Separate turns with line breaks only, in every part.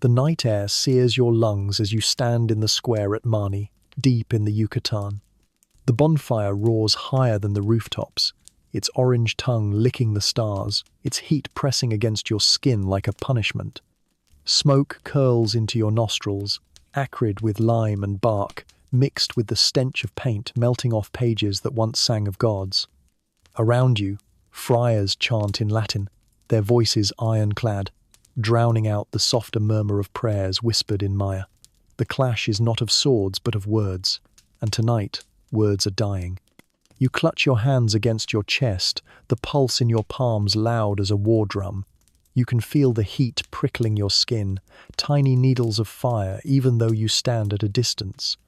The night air sears your lungs as you stand in the square at Mani, deep in the Yucatán. The bonfire roars higher than the rooftops, its orange tongue licking the stars, its heat pressing against your skin like a punishment. Smoke curls into your nostrils, acrid with lime and bark, mixed with the stench of paint melting off pages that once sang of gods. Around you, friars chant in Latin, their voices ironclad, drowning out the softer murmur of prayers whispered in Maya. The clash is not of swords but of words, and tonight, words are dying. You clutch your hands against your chest, the pulse in your palms loud as a war drum. You can feel the heat prickling your skin, tiny needles of fire even though you stand at a distance.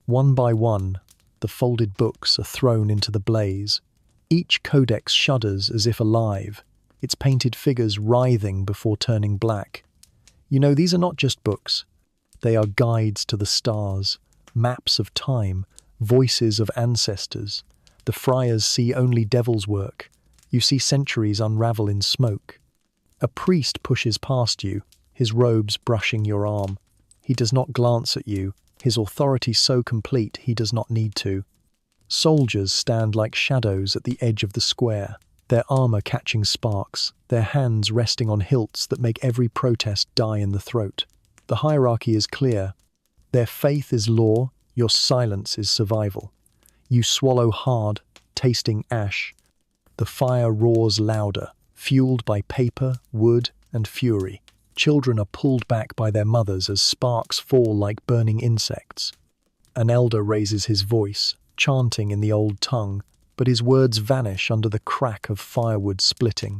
One by one, the folded books are thrown into the blaze. Each codex shudders as if alive, its painted figures writhing before turning black. You know, these are not just books. They are guides to the stars, maps of time, voices of ancestors. The friars see only devil's work. You see centuries unravel in smoke. A priest pushes past you, his robes brushing your arm. He does not glance at you, his authority so complete he does not need to. Soldiers stand like shadows at the edge of the square, their armor catching sparks, their hands resting on hilts that make every protest die in the throat. The hierarchy is clear. Their faith is law, your silence is survival. You swallow hard, tasting ash. The fire roars louder, fueled by paper, wood, and fury. Children are pulled back by their mothers as sparks fall like burning insects. An elder raises his voice, chanting in the old tongue, but his words vanish under the crack of firewood splitting.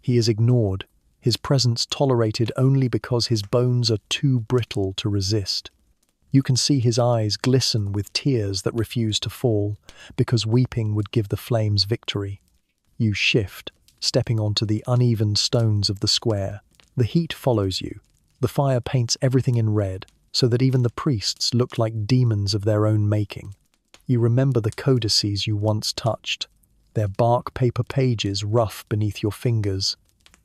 He is ignored, his presence tolerated only because his bones are too brittle to resist. You can see his eyes glisten with tears that refuse to fall, because weeping would give the flames victory. You shift, stepping onto the uneven stones of the square. The heat follows you. The fire paints everything in red, so that even the priests look like demons of their own making. You remember the codices you once touched, their bark paper pages rough beneath your fingers,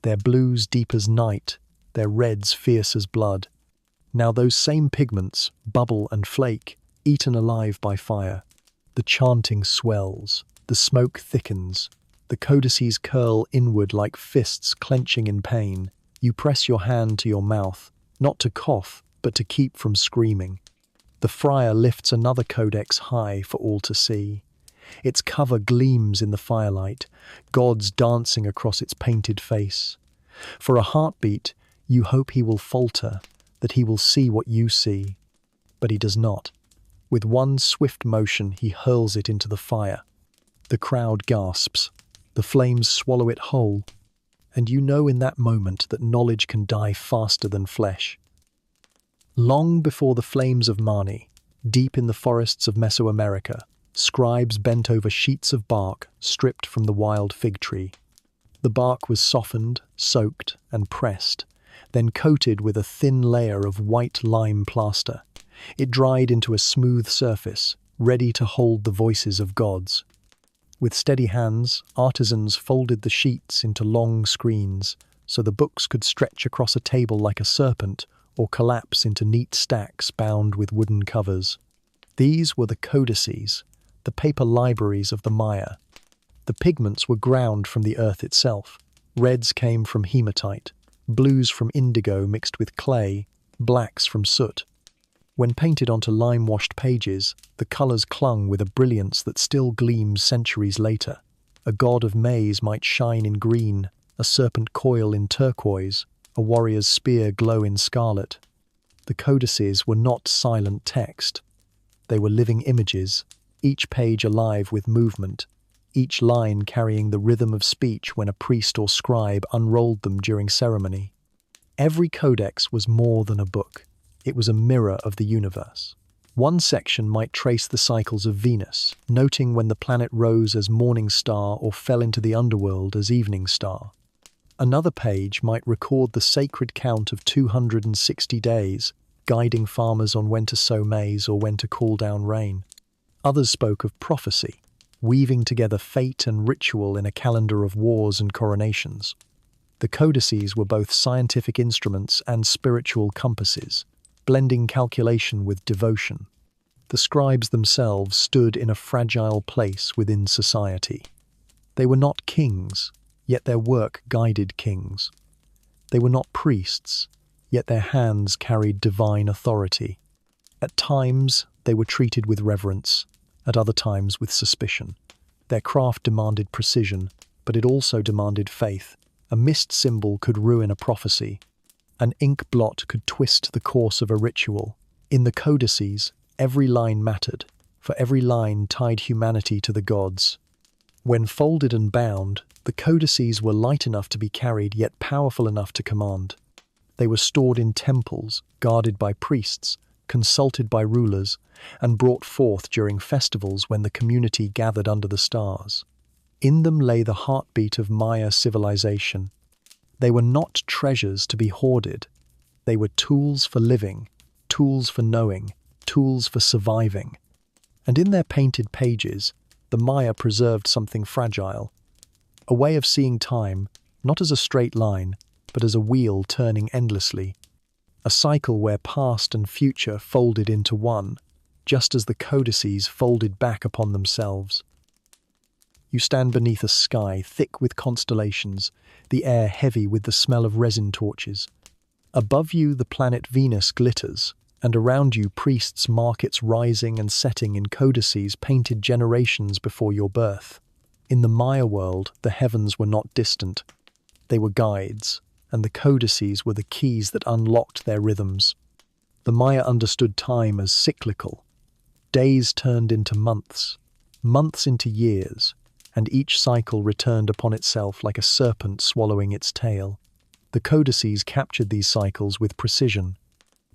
their blues deep as night, their reds fierce as blood. Now those same pigments, bubble and flake, eaten alive by fire. The chanting swells, the smoke thickens, the codices curl inward like fists clenching in pain. You press your hand to your mouth, not to cough, but to keep from screaming. The friar lifts another codex high for all to see. Its cover gleams in the firelight, gods dancing across its painted face. For a heartbeat, you hope he will falter, that he will see what you see. But he does not. With one swift motion, he hurls it into the fire. The crowd gasps. The flames swallow it whole. And you know in that moment that knowledge can die faster than flesh. Long before the flames of Mani, deep in the forests of Mesoamerica, scribes bent over sheets of bark stripped from the wild fig tree. The bark was softened, soaked, and pressed, then coated with a thin layer of white lime plaster. It dried into a smooth surface, ready to hold the voices of gods. With steady hands, artisans folded the sheets into long screens, so the books could stretch across a table like a serpent, or collapse into neat stacks bound with wooden covers. These were the codices, the paper libraries of the Maya. The pigments were ground from the earth itself. Reds came from hematite, blues from indigo mixed with clay, blacks from soot. When painted onto lime-washed pages, the colours clung with a brilliance that still gleams centuries later. A god of maize might shine in green, a serpent coil in turquoise, a warrior's spear glow in scarlet. The codices were not silent text. They were living images, each page alive with movement, each line carrying the rhythm of speech when a priest or scribe unrolled them during ceremony. Every codex was more than a book. It was a mirror of the universe. One section might trace the cycles of Venus, noting when the planet rose as morning star or fell into the underworld as evening star. Another page might record the sacred count of 260 days, guiding farmers on when to sow maize or when to call down rain. Others spoke of prophecy, weaving together fate and ritual in a calendar of wars and coronations. The codices were both scientific instruments and spiritual compasses, blending calculation with devotion. The scribes themselves stood in a fragile place within society. They were not kings, yet their work guided kings. They were not priests, yet their hands carried divine authority. At times, they were treated with reverence, at other times with suspicion. Their craft demanded precision, but it also demanded faith. A mist symbol could ruin a prophecy. An ink blot could twist the course of a ritual. In the codices, every line mattered, for every line tied humanity to the gods. When folded and bound, the codices were light enough to be carried, yet powerful enough to command. They were stored in temples, guarded by priests, consulted by rulers, and brought forth during festivals when the community gathered under the stars. In them lay the heartbeat of Maya civilization. They were not treasures to be hoarded. They were tools for living, tools for knowing, tools for surviving. And in their painted pages, the Maya preserved something fragile, a way of seeing time, not as a straight line, but as a wheel turning endlessly, a cycle where past and future folded into one, just as the codices folded back upon themselves. You stand beneath a sky thick with constellations, the air heavy with the smell of resin torches. Above you the planet Venus glitters, and around you priests mark its rising and setting in codices painted generations before your birth. In the Maya world, the heavens were not distant. They were guides, and the codices were the keys that unlocked their rhythms. The Maya understood time as cyclical. Days turned into months, months into years, and each cycle returned upon itself like a serpent swallowing its tail. The codices captured these cycles with precision.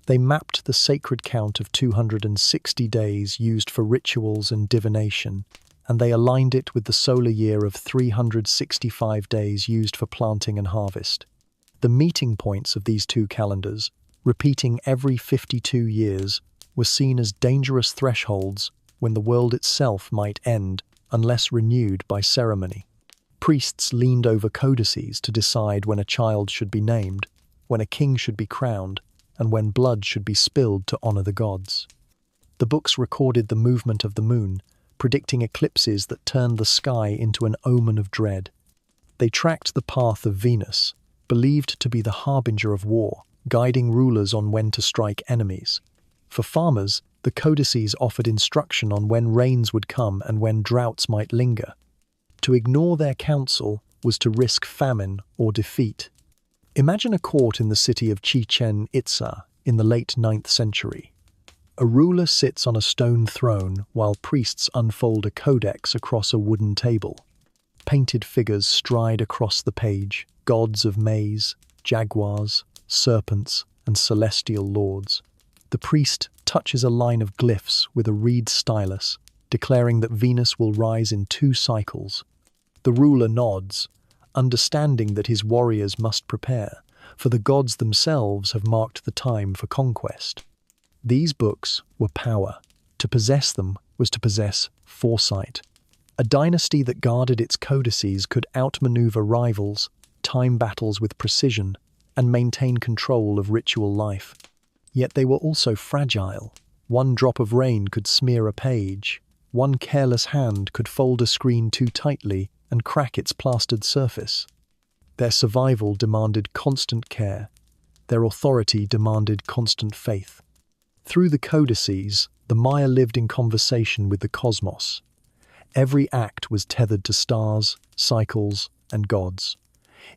They mapped the sacred count of 260 days used for rituals and divination, and they aligned it with the solar year of 365 days used for planting and harvest. The meeting points of these two calendars, repeating every 52 years, were seen as dangerous thresholds when the world itself might end unless renewed by ceremony. Priests leaned over codices to decide when a child should be named, when a king should be crowned, and when blood should be spilled to honor the gods. The books recorded the movement of the moon, predicting eclipses that turned the sky into an omen of dread. They tracked the path of Venus, believed to be the harbinger of war, guiding rulers on when to strike enemies. For farmers, the codices offered instruction on when rains would come and when droughts might linger. To ignore their counsel was to risk famine or defeat. Imagine a court in the city of Chichen Itza in the late 9th century. A ruler sits on a stone throne while priests unfold a codex across a wooden table. Painted figures stride across the page, gods of maize, jaguars, serpents, and celestial lords. The priest touches a line of glyphs with a reed stylus, declaring that Venus will rise in 2 cycles. The ruler nods, understanding that his warriors must prepare, for the gods themselves have marked the time for conquest. These books were power. To possess them was to possess foresight. A dynasty that guarded its codices could outmaneuver rivals, time battles with precision, and maintain control of ritual life. Yet they were also fragile. One drop of rain could smear a page. One careless hand could fold a screen too tightly and crack its plastered surface. Their survival demanded constant care. Their authority demanded constant faith. Through the codices, the Maya lived in conversation with the cosmos. Every act was tethered to stars, cycles, and gods.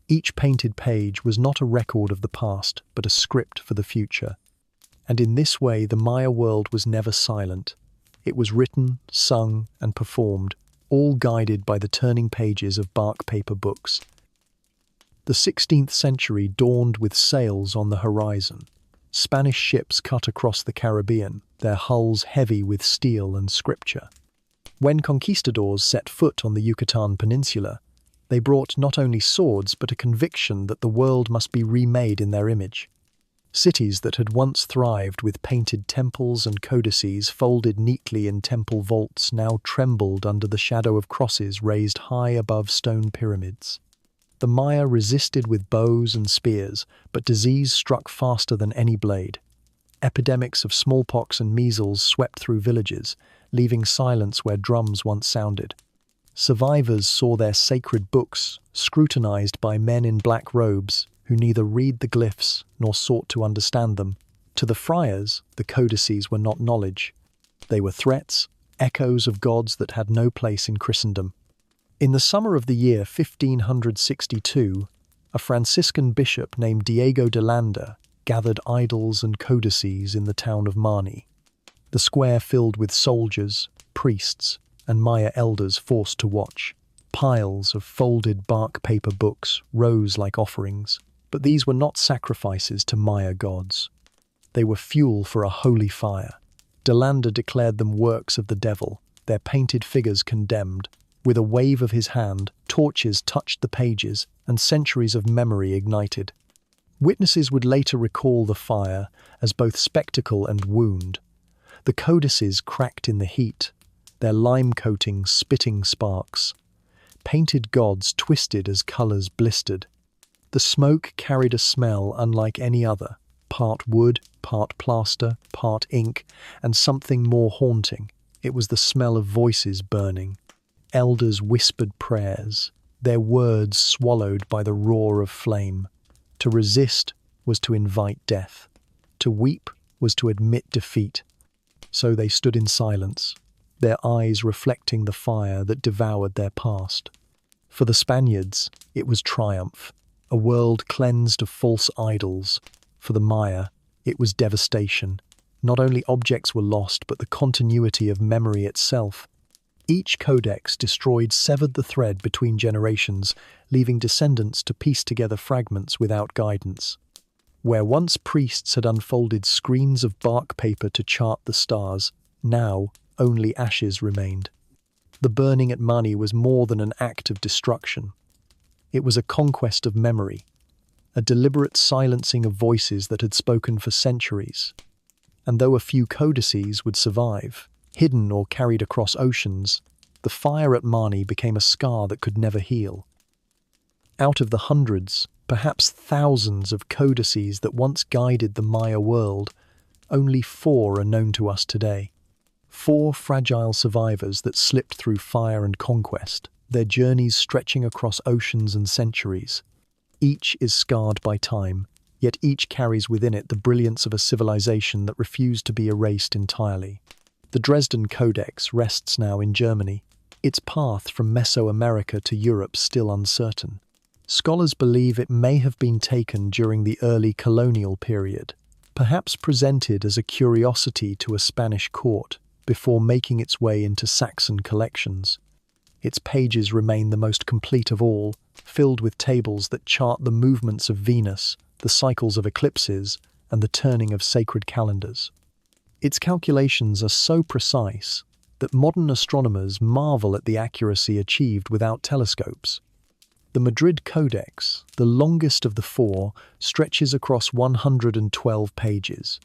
Each painted page was not a record of the past, but a script for the future. And in this way, the Maya world was never silent. It was written, sung, and performed, all guided by the turning pages of bark paper books. The 16th century dawned with sails on the horizon. Spanish ships cut across the Caribbean, their hulls heavy with steel and scripture. When conquistadors set foot on the Yucatán Peninsula, they brought not only swords but a conviction that the world must be remade in their image. Cities that had once thrived with painted temples and codices folded neatly in temple vaults now trembled under the shadow of crosses raised high above stone pyramids. The Maya resisted with bows and spears, but disease struck faster than any blade. Epidemics of smallpox and measles swept through villages, leaving silence where drums once sounded. Survivors saw their sacred books scrutinized by men in black robes who neither read the glyphs nor sought to understand them. To the friars, the codices were not knowledge. They were threats, echoes of gods that had no place in Christendom. In the summer of the year 1562, a Franciscan bishop named Diego de Landa gathered idols and codices in the town of Mani. The square filled with soldiers, priests, and Maya elders forced to watch. Piles of folded bark paper books rose like offerings, but these were not sacrifices to Maya gods. They were fuel for a holy fire. De Landa declared them works of the devil, their painted figures condemned. With a wave of his hand, torches touched the pages, and centuries of memory ignited. Witnesses would later recall the fire as both spectacle and wound. The codices cracked in the heat, their lime coating spitting sparks. Painted gods twisted as colours blistered. The smoke carried a smell unlike any other, part wood, part plaster, part ink, and something more haunting. It was the smell of voices burning. Elders whispered prayers, their words swallowed by the roar of flame. To resist was to invite death. To weep was to admit defeat. So they stood in silence, their eyes reflecting the fire that devoured their past. For the Spaniards, it was triumph, a world cleansed of false idols. For the Maya, it was devastation. Not only objects were lost, but the continuity of memory itself. Each codex destroyed severed the thread between generations, leaving descendants to piece together fragments without guidance. Where once priests had unfolded screens of bark paper to chart the stars, now only ashes remained. The burning at Mani was more than an act of destruction. It was a conquest of memory, a deliberate silencing of voices that had spoken for centuries. And though a few codices would survive, hidden or carried across oceans, the fire at Mani became a scar that could never heal. Out of the hundreds, perhaps thousands of codices that once guided the Maya world, only 4 are known to us today. 4 fragile survivors that slipped through fire and conquest, their journeys stretching across oceans and centuries. Each is scarred by time, yet each carries within it the brilliance of a civilization that refused to be erased entirely. The Dresden Codex rests now in Germany, its path from Mesoamerica to Europe still uncertain. Scholars believe it may have been taken during the early colonial period, perhaps presented as a curiosity to a Spanish court, before making its way into Saxon collections. Its pages remain the most complete of all, filled with tables that chart the movements of Venus, the cycles of eclipses, and the turning of sacred calendars. Its calculations are so precise that modern astronomers marvel at the accuracy achieved without telescopes. The Madrid Codex, the longest of the 4, stretches across 112 pages.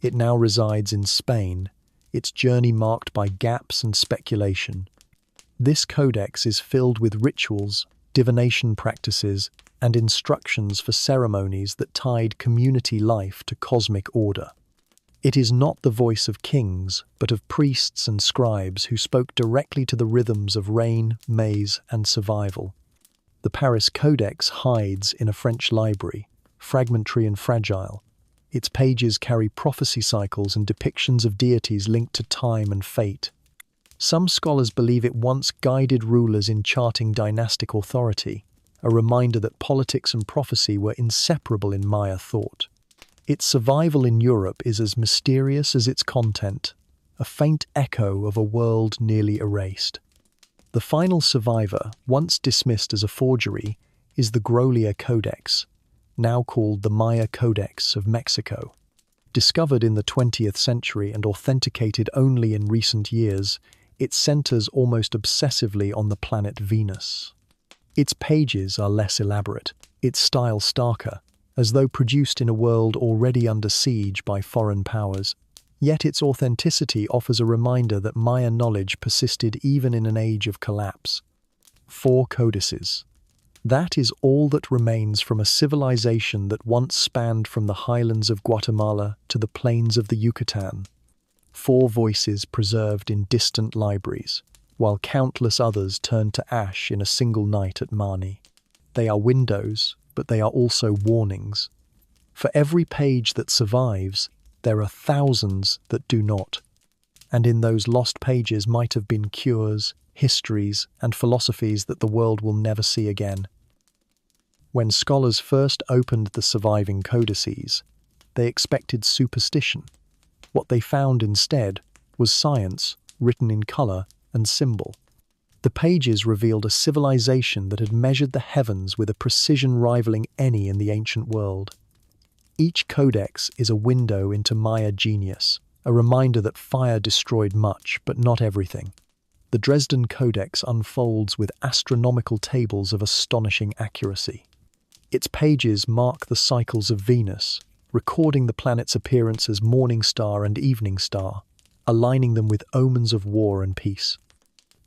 It now resides in Spain, its journey marked by gaps and speculation. This codex is filled with rituals, divination practices, and instructions for ceremonies that tied community life to cosmic order. It is not the voice of kings, but of priests and scribes who spoke directly to the rhythms of rain, maize, and survival. The Paris Codex hides in a French library, fragmentary and fragile. Its pages carry prophecy cycles and depictions of deities linked to time and fate. Some scholars believe it once guided rulers in charting dynastic authority, a reminder that politics and prophecy were inseparable in Maya thought. Its survival in Europe is as mysterious as its content, a faint echo of a world nearly erased. The final survivor, once dismissed as a forgery, is the Grolier Codex, now called the Maya Codex of Mexico. Discovered in the 20th century and authenticated only in recent years, it centers almost obsessively on the planet Venus. Its pages are less elaborate, its style starker, as though produced in a world already under siege by foreign powers. Yet its authenticity offers a reminder that Maya knowledge persisted even in an age of collapse. 4 codices. That is all that remains from a civilization that once spanned from the highlands of Guatemala to the plains of the Yucatan. 4 voices preserved in distant libraries, while countless others turned to ash in a single night at Mani. They are windows, but they are also warnings. For every page that survives, there are thousands that do not. And in those lost pages might have been cures, histories, and philosophies that the world will never see again. When scholars first opened the surviving codices, they expected superstition. What they found instead was science, written in color and symbol. The pages revealed a civilization that had measured the heavens with a precision rivaling any in the ancient world. Each codex is a window into Maya genius, a reminder that fire destroyed much, but not everything. The Dresden Codex unfolds with astronomical tables of astonishing accuracy. Its pages mark the cycles of Venus, recording the planet's appearance as morning star and evening star, aligning them with omens of war and peace.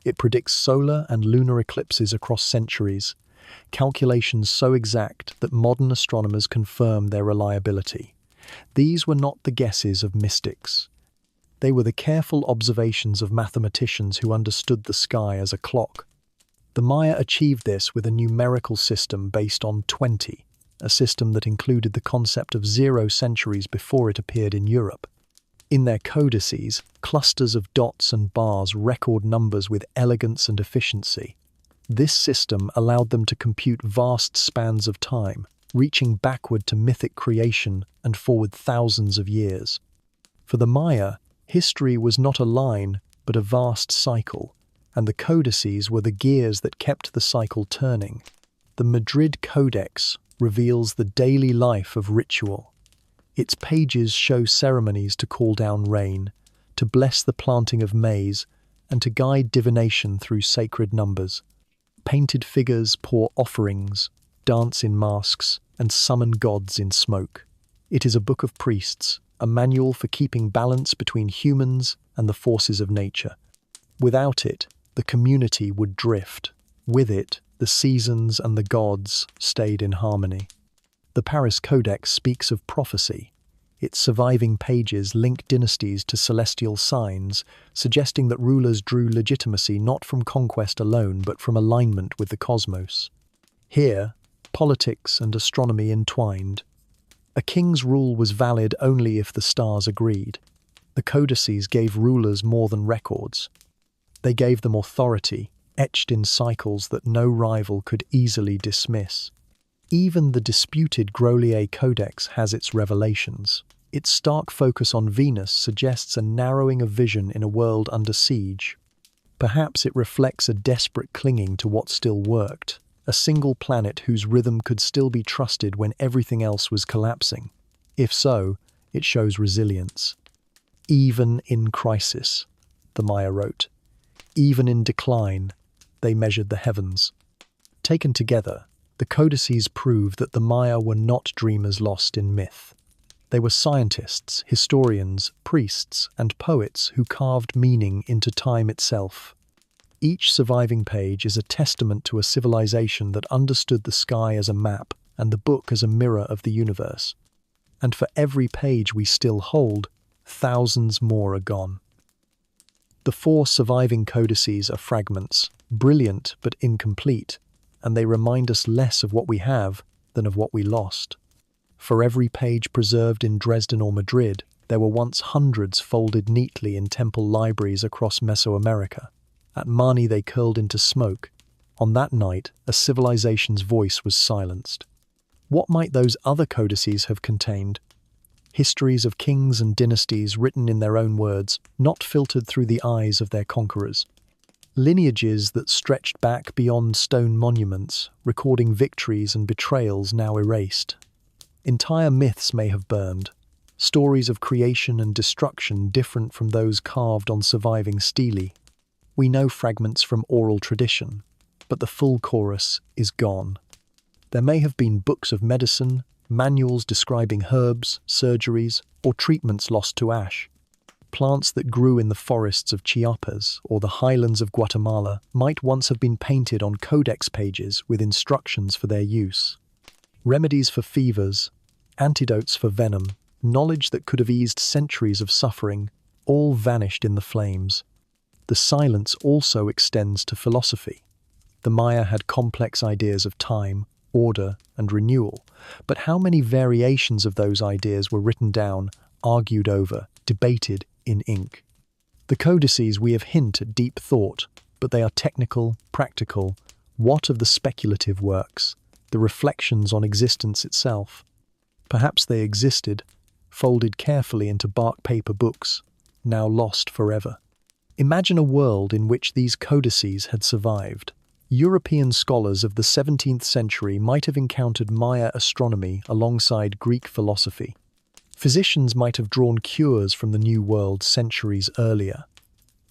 It predicts solar and lunar eclipses across centuries, calculations so exact that modern astronomers confirm their reliability. These were not the guesses of mystics. They were the careful observations of mathematicians who understood the sky as a clock. The Maya achieved this with a numerical system based on 20, a system that included the concept of 0 centuries before it appeared in Europe. In their codices, clusters of dots and bars record numbers with elegance and efficiency. This system allowed them to compute vast spans of time, reaching backward to mythic creation and forward thousands of years. For the Maya, history was not a line, but a vast cycle, and the codices were the gears that kept the cycle turning. The Madrid Codex reveals the daily life of ritual. Its pages show ceremonies to call down rain, to bless the planting of maize, and to guide divination through sacred numbers. Painted figures pour offerings, dance in masks, and summon gods in smoke. It is a book of priests, a manual for keeping balance between humans and the forces of nature. Without it, the community would drift. With it, the seasons and the gods stayed in harmony. The Paris Codex speaks of prophecy. Its surviving pages link dynasties to celestial signs, suggesting that rulers drew legitimacy not from conquest alone, but from alignment with the cosmos. Here, politics and astronomy entwined. A king's rule was valid only if the stars agreed. The codices gave rulers more than records. They gave them authority, etched in cycles that no rival could easily dismiss. Even the disputed Grolier Codex has its revelations. Its stark focus on Venus suggests a narrowing of vision in a world under siege. Perhaps it reflects a desperate clinging to what still worked, a single planet whose rhythm could still be trusted when everything else was collapsing. If so, it shows resilience. Even in crisis, the Maya wrote. Even in decline, they measured the heavens. Taken together, the codices prove that the Maya were not dreamers lost in myth. They were scientists, historians, priests, and poets who carved meaning into time itself. Each surviving page is a testament to a civilization that understood the sky as a map and the book as a mirror of the universe. And for every page we still hold, thousands more are gone. The 4 surviving codices are fragments, brilliant but incomplete, and they remind us less of what we have than of what we lost. For every page preserved in Dresden or Madrid, there were once hundreds folded neatly in temple libraries across Mesoamerica. At Mani they curled into smoke. On that night, a civilization's voice was silenced. What might those other codices have contained? Histories of kings and dynasties written in their own words, not filtered through the eyes of their conquerors. Lineages that stretched back beyond stone monuments, recording victories and betrayals now erased. Entire myths may have burned, stories of creation and destruction different from those carved on surviving stelae. We know fragments from oral tradition, but the full chorus is gone. There may have been books of medicine, manuals describing herbs, surgeries, or treatments lost to ash. Plants that grew in the forests of Chiapas or the highlands of Guatemala might once have been painted on codex pages with instructions for their use. Remedies for fevers, antidotes for venom, knowledge that could have eased centuries of suffering, all vanished in the flames. The silence also extends to philosophy. The Maya had complex ideas of time, order, and renewal, but how many variations of those ideas were written down, argued over, debated in ink? The codices we have hint at deep thought, but they are technical, practical. What of the speculative works, the reflections on existence itself? Perhaps they existed, folded carefully into bark paper books, now lost forever. Imagine a world in which these codices had survived. European scholars of the 17th century might have encountered Maya astronomy alongside Greek philosophy. Physicians might have drawn cures from the New World centuries earlier.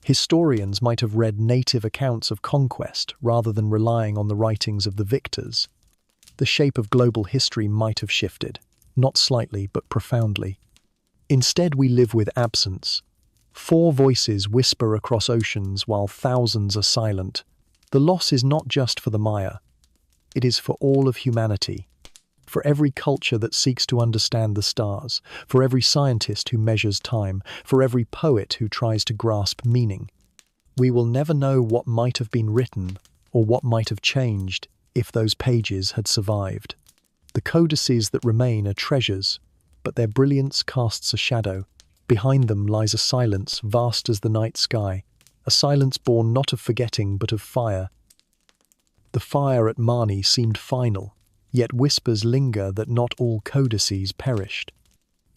Historians might have read native accounts of conquest rather than relying on the writings of the victors. The shape of global history might have shifted, not slightly but profoundly. Instead, we live with absence. 4 voices whisper across oceans while thousands are silent. The loss is not just for the Maya. It is for all of humanity. For every culture that seeks to understand the stars, for every scientist who measures time, for every poet who tries to grasp meaning. We will never know what might have been written or what might have changed if those pages had survived. The codices that remain are treasures, but their brilliance casts a shadow. Behind them lies a silence vast as the night sky, a silence born not of forgetting but of fire. The fire at Mani seemed final, yet whispers linger that not all codices perished.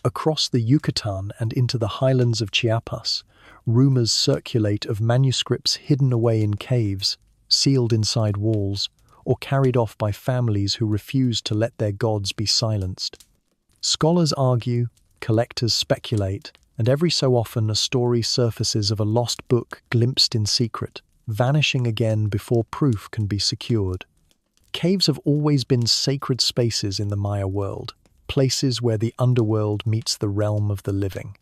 Across the Yucatán and into the highlands of Chiapas, rumors circulate of manuscripts hidden away in caves, sealed inside walls, or carried off by families who refused to let their gods be silenced. Scholars argue, collectors speculate, and every so often a story surfaces of a lost book glimpsed in secret, vanishing again before proof can be secured. Caves have always been sacred spaces in the Maya world, places where the underworld meets the realm of the living.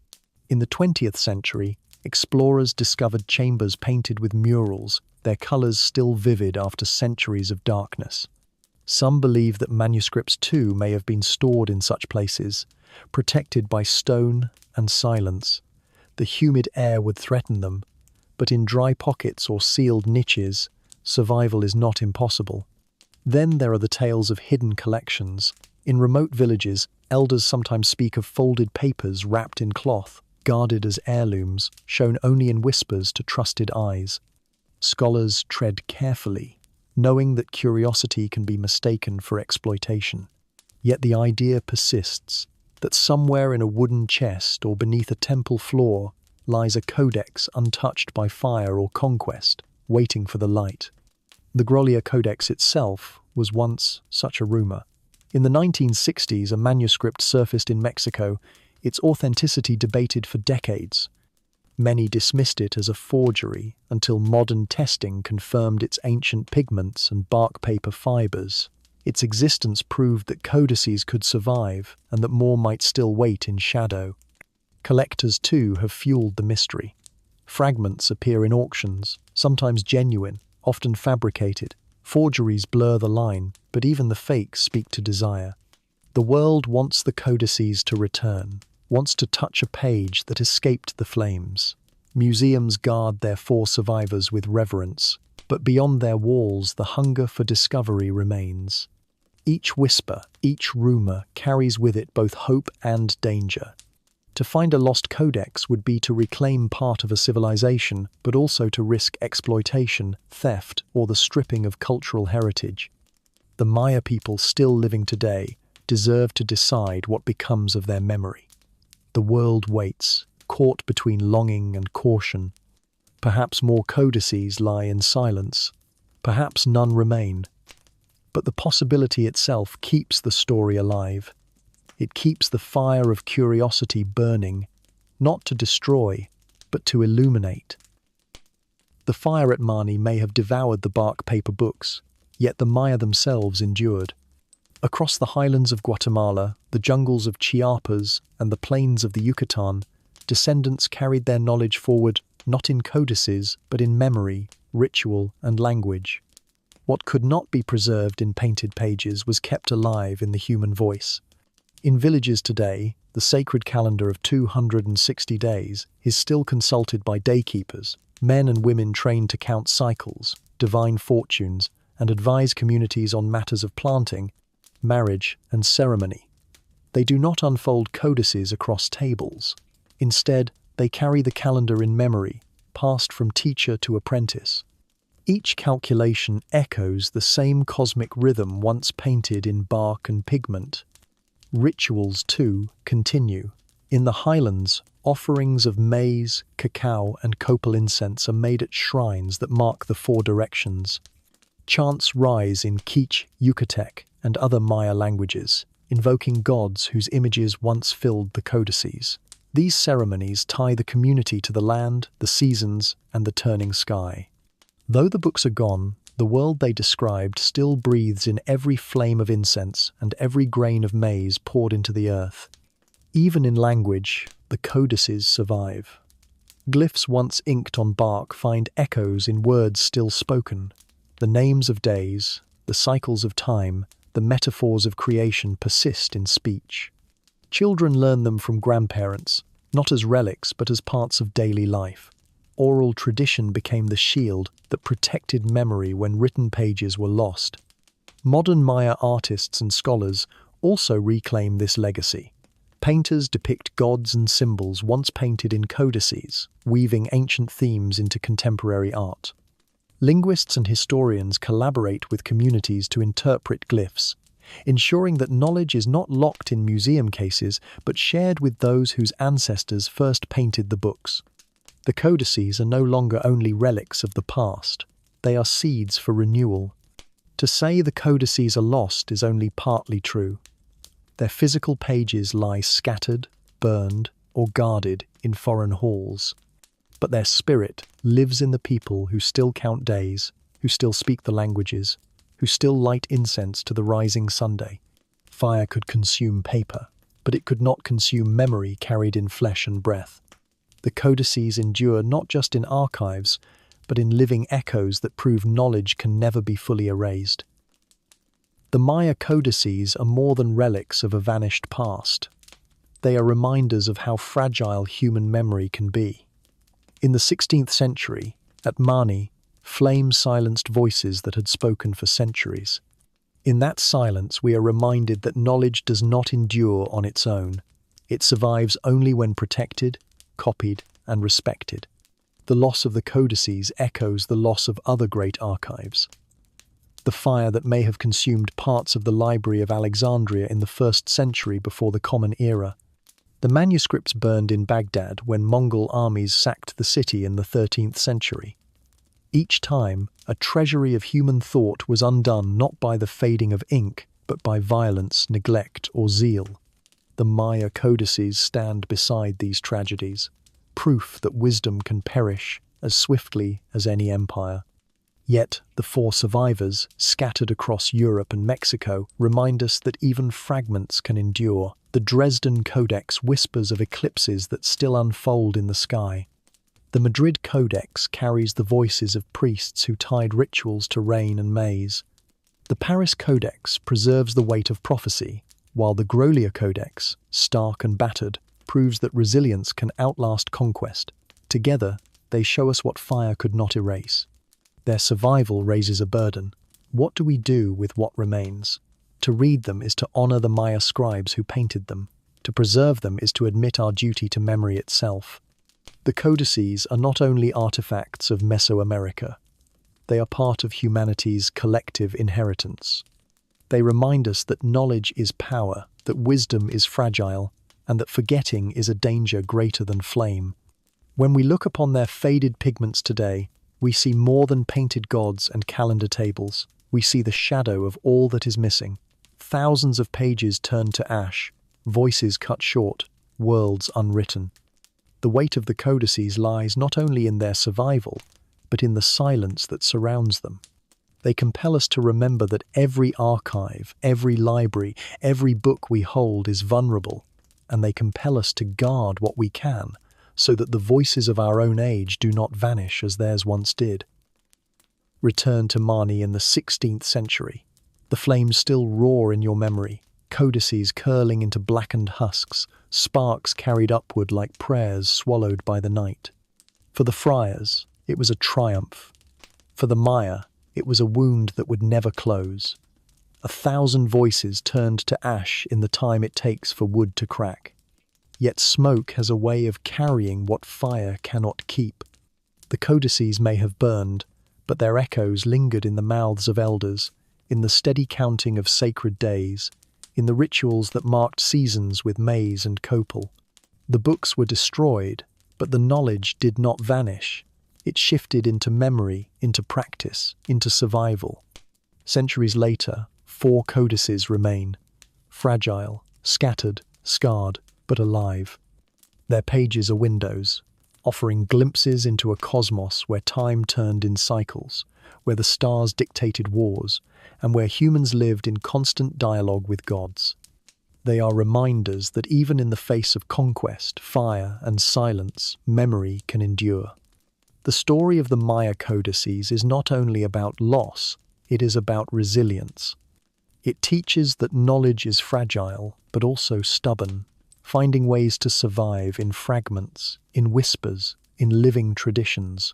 In the 20th century, explorers discovered chambers painted with murals, their colors still vivid after centuries of darkness. Some believe that manuscripts too may have been stored in such places, protected by stone and silence. The humid air would threaten them, but in dry pockets or sealed niches, survival is not impossible. Then there are the tales of hidden collections. In remote villages, elders sometimes speak of folded papers wrapped in cloth, guarded as heirlooms, shown only in whispers to trusted eyes. Scholars tread carefully, knowing that curiosity can be mistaken for exploitation. Yet the idea persists that somewhere in a wooden chest or beneath a temple floor lies a codex untouched by fire or conquest, waiting for the light. The Grolier Codex itself was once such a rumor. In the 1960s, a manuscript surfaced in Mexico, its authenticity debated for decades. Many dismissed it as a forgery until modern testing confirmed its ancient pigments and bark paper fibers. Its existence proved that codices could survive and that more might still wait in shadow. Collectors, too, have fueled the mystery. Fragments appear in auctions, sometimes genuine, often fabricated. Forgeries blur the line, but even the fakes speak to desire. The world wants the codices to return, wants to touch a page that escaped the flames. Museums guard their 4 survivors with reverence, but beyond their walls the hunger for discovery remains. Each whisper, each rumor carries with it both hope and danger. To find a lost codex would be to reclaim part of a civilization, but also to risk exploitation, theft, or the stripping of cultural heritage. The Maya people still living today deserve to decide what becomes of their memory. The world waits, caught between longing and caution. Perhaps more codices lie in silence. Perhaps none remain. But the possibility itself keeps the story alive. It keeps the fire of curiosity burning, not to destroy, but to illuminate. The fire at Mani may have devoured the bark paper books, yet the Maya themselves endured. Across the highlands of Guatemala, the jungles of Chiapas, and the plains of the Yucatán, descendants carried their knowledge forward not in codices, but in memory, ritual, and language. What could not be preserved in painted pages was kept alive in the human voice. In villages today, the sacred calendar of 260 days is still consulted by daykeepers, men and women trained to count cycles, divine fortunes, and advise communities on matters of planting, marriage, and ceremony. They do not unfold codices across tables. Instead, they carry the calendar in memory, passed from teacher to apprentice. Each calculation echoes the same cosmic rhythm once painted in bark and pigment. Rituals, too, continue. In the highlands, offerings of maize, cacao, and copal incense are made at shrines that mark the four directions. Chants rise in Quiche, Yucatec, and other Maya languages, invoking gods whose images once filled the codices. These ceremonies tie the community to the land, the seasons, and the turning sky. Though the books are gone, the world they described still breathes in every flame of incense and every grain of maize poured into the earth. Even in language, the codices survive. Glyphs once inked on bark find echoes in words still spoken. The names of days, the cycles of time, the metaphors of creation persist in speech. Children learn them from grandparents, not as relics but as parts of daily life. Oral tradition became the shield that protected memory when written pages were lost. Modern Maya artists and scholars also reclaim this legacy. Painters depict gods and symbols once painted in codices, weaving ancient themes into contemporary art. Linguists and historians collaborate with communities to interpret glyphs, ensuring that knowledge is not locked in museum cases but shared with those whose ancestors first painted the books. The codices are no longer only relics of the past, they are seeds for renewal. To say the codices are lost is only partly true. Their physical pages lie scattered, burned, or guarded in foreign halls. But their spirit lives in the people who still count days, who still speak the languages, who still light incense to the rising Sunday. Fire could consume paper, but it could not consume memory carried in flesh and breath. The codices endure not just in archives, but in living echoes that prove knowledge can never be fully erased. The Maya Codices are more than relics of a vanished past. They are reminders of how fragile human memory can be. In the 16th century, at Mani, flame silenced voices that had spoken for centuries. In that silence, we are reminded that knowledge does not endure on its own. It survives only when protected, copied, and respected. The loss of the codices echoes the loss of other great archives. The fire that may have consumed parts of the Library of Alexandria in the 1st century before the Common Era. The manuscripts burned in Baghdad when Mongol armies sacked the city in the 13th century. Each time, a treasury of human thought was undone not by the fading of ink, but by violence, neglect, or zeal. The Maya Codices stand beside these tragedies, proof that wisdom can perish as swiftly as any empire. Yet, the 4 survivors, scattered across Europe and Mexico, remind us that even fragments can endure. The Dresden Codex whispers of eclipses that still unfold in the sky. The Madrid Codex carries the voices of priests who tied rituals to rain and maize. The Paris Codex preserves the weight of prophecy, while the Grolier Codex, stark and battered, proves that resilience can outlast conquest. Together, they show us what fire could not erase. Their survival raises a burden. What do we do with what remains? To read them is to honor the Maya scribes who painted them. To preserve them is to admit our duty to memory itself. The codices are not only artifacts of Mesoamerica. They are part of humanity's collective inheritance. They remind us that knowledge is power, that wisdom is fragile, and that forgetting is a danger greater than flame. When we look upon their faded pigments today, we see more than painted gods and calendar tables. We see the shadow of all that is missing. Thousands of pages turned to ash, voices cut short, worlds unwritten. The weight of the codices lies not only in their survival, but in the silence that surrounds them. They compel us to remember that every archive, every library, every book we hold is vulnerable, and they compel us to guard what we can, so that the voices of our own age do not vanish as theirs once did. Return to Mani in the 16th century. The flames still roar in your memory, codices curling into blackened husks, sparks carried upward like prayers swallowed by the night. For the friars, it was a triumph. For the Maya, it was a wound that would never close. 1,000 voices turned to ash in the time it takes for wood to crack. Yet smoke has a way of carrying what fire cannot keep. The codices may have burned, but their echoes lingered in the mouths of elders, in the steady counting of sacred days, in the rituals that marked seasons with maize and copal. The books were destroyed, but the knowledge did not vanish. It shifted into memory, into practice, into survival. Centuries later, 4 codices remain, fragile, scattered, scarred, but alive. Their pages are windows, offering glimpses into a cosmos where time turned in cycles, where the stars dictated wars, and where humans lived in constant dialogue with gods. They are reminders that even in the face of conquest, fire, and silence, memory can endure. The story of the Maya Codices is not only about loss, it is about resilience. It teaches that knowledge is fragile, but also stubborn, finding ways to survive in fragments, in whispers, in living traditions.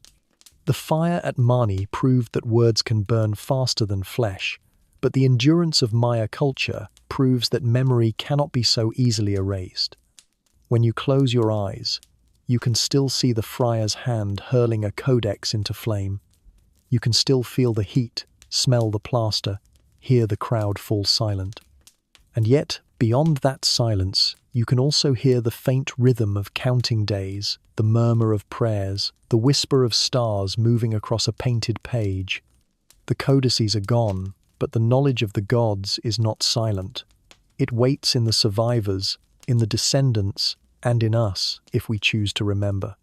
The fire at Mani proved that words can burn faster than flesh, but the endurance of Maya culture proves that memory cannot be so easily erased. When you close your eyes, you can still see the friar's hand hurling a codex into flame. You can still feel the heat, smell the plaster, hear the crowd fall silent. And yet, beyond that silence, you can also hear the faint rhythm of counting days, the murmur of prayers, the whisper of stars moving across a painted page. The codices are gone, but the knowledge of the gods is not silent. It waits in the survivors, in the descendants, and in us, if we choose to remember.